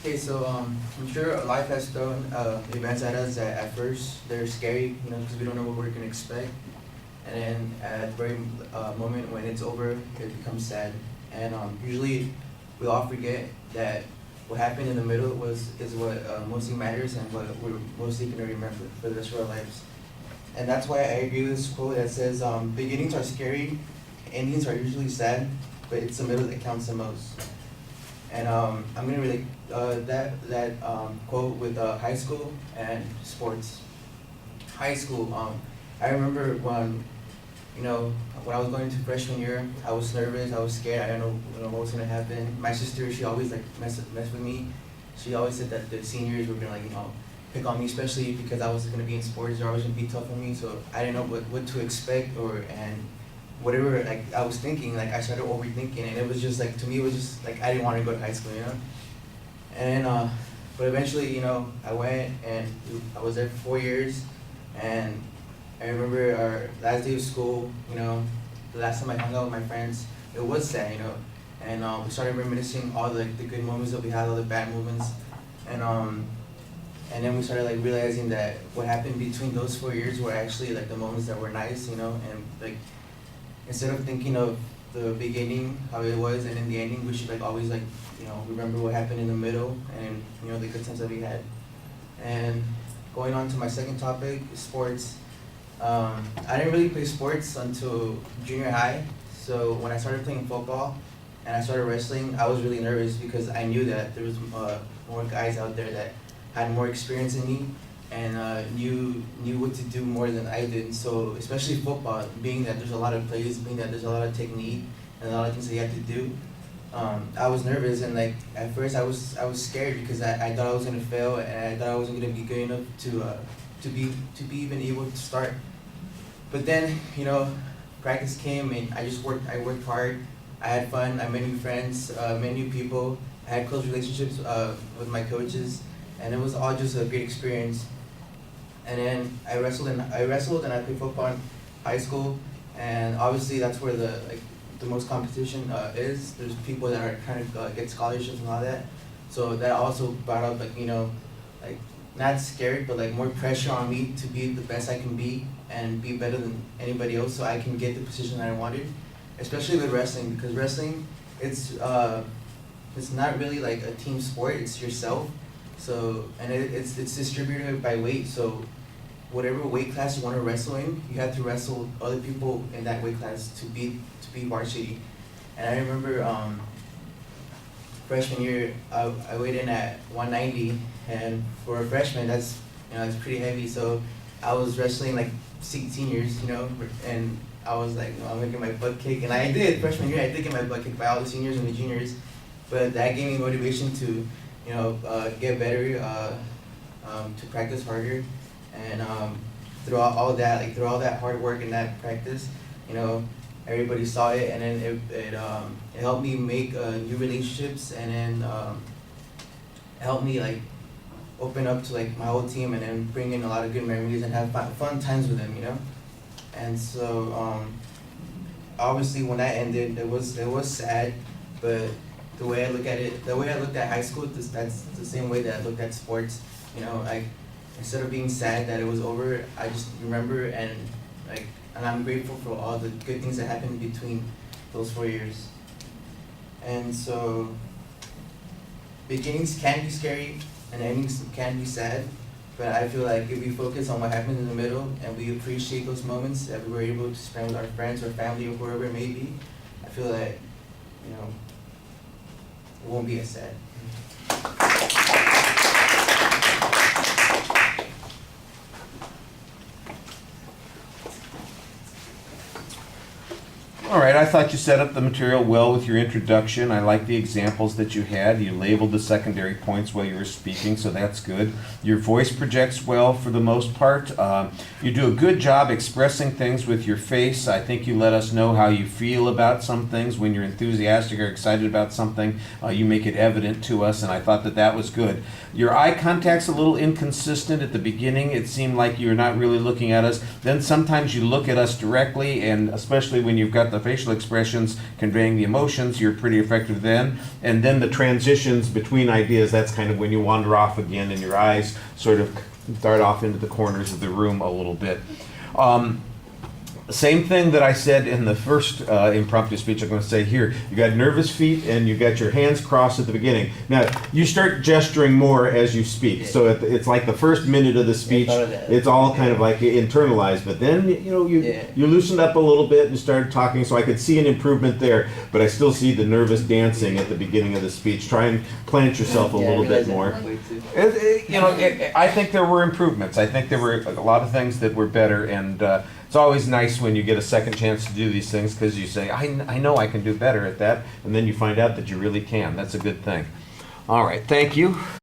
Okay, so I'm sure life has thrown events at us that at first they're scary, because we don't know what we're gonna expect, and then at the very moment when it's over, it becomes sad. And usually we all forget that what happened in the middle is what mostly matters and what we're mostly gonna remember for the rest of our lives. And that's why I agree with this quote that says, "Beginnings are scary, endings are usually sad, but it's the middle that counts the most." And I'm gonna relate that quote with high school and sports. High school, I remember when I was going into freshman year, I was nervous, I was scared, I didn't know what was gonna happen. My sister, she always mess with me. She always said that the seniors were gonna pick on me, especially because I was gonna be in sports. They're always gonna be tough on me, so I didn't know what to expect and whatever I was thinking, I started overthinking, and it was just to me it was just I didn't want to go to high school. And but eventually I went and I was there for 4 years, and I remember our last day of school, the last time I hung out with my friends, it was sad, and we started reminiscing all the good moments that we had, all the bad moments, and then we started realizing that what happened between those 4 years were actually the moments that were nice, and instead of thinking of the beginning, how it was, and in the ending, we should always remember what happened in the middle and the good times that we had. And going on to my second topic, sports. I didn't really play sports until junior high. So when I started playing football and I started wrestling, I was really nervous because I knew that there was more guys out there that had more experience than me and knew what to do more than I did. So especially football, being that there's a lot of plays, being that there's a lot of technique and a lot of things that you have to do, I was nervous, and at first I was scared because I thought I was gonna fail, and I thought I wasn't gonna be good enough to be even able to start. But then practice came, and I worked hard, I had fun, I met new friends, met new people, I had close relationships with my coaches, and it was all just a great experience. And then I wrestled and I played football in high school, and obviously that's where the most competition is. There's people that are trying to get scholarships and all that, so that also brought up not scared but more pressure on me to be the best I can be and be better than anybody else so I can get the position that I wanted, especially with wrestling, because wrestling it's not really a team sport, it's yourself. So, and it's distributed by weight, so whatever weight class you want to wrestle in, you have to wrestle other people in that weight class to be varsity. And I remember freshman year, I weighed in at 190, and for a freshman, that's pretty heavy. So I was wrestling seniors, and I was I'm gonna get my butt kicked, and I did. Freshman year, I did get my butt kicked by all the seniors and the juniors, but that gave me motivation to get better, to practice harder, and through all that hard work and that practice, everybody saw it, and then it helped me make new relationships, and then helped me open up to my whole team, and then bring in a lot of good memories and have fun times with them, And so obviously when that ended, it was sad, but the way I look at it, the way I looked at high school, that's the same way that I looked at sports. Instead of being sad that it was over, I just remember and I'm grateful for all the good things that happened between those 4 years. And so beginnings can be scary and endings can be sad, but I feel if we focus on what happened in the middle and we appreciate those moments that we were able to spend with our friends or family or whoever it may be, I feel it won't be as sad. All right, I thought you set up the material well with your introduction. I like the examples that you had. You labeled the secondary points while you were speaking, so that's good. Your voice projects well for the most part. You do a good job expressing things with your face. I think you let us know how you feel about some things. When you're enthusiastic or excited about something, you make it evident to us, and I thought that was good. Your eye contact's a little inconsistent at the beginning. It seemed like you were not really looking at us. Then sometimes you look at us directly, and especially when you've got the facial expressions conveying the emotions, you're pretty effective then. And then the transitions between ideas, that's kind of when you wander off again and your eyes sort of dart off into the corners of the room a little bit. Same thing that I said in the first impromptu speech, I'm going to say here. You got nervous feet and you got your hands crossed at the beginning. Now, you start gesturing more as you speak. So it's like the first minute of the speech, it's all kind of like internalized. But then, you loosened up a little bit and started talking, so I could see an improvement there. But I still see the nervous dancing at the beginning of the speech. Try and plant yourself a little bit more. I think there were improvements. I think there were a lot of things that were better, and it's always nice when you get a second chance to do these things, because you say, I know I can do better at that, and then you find out that you really can. That's a good thing. All right, thank you.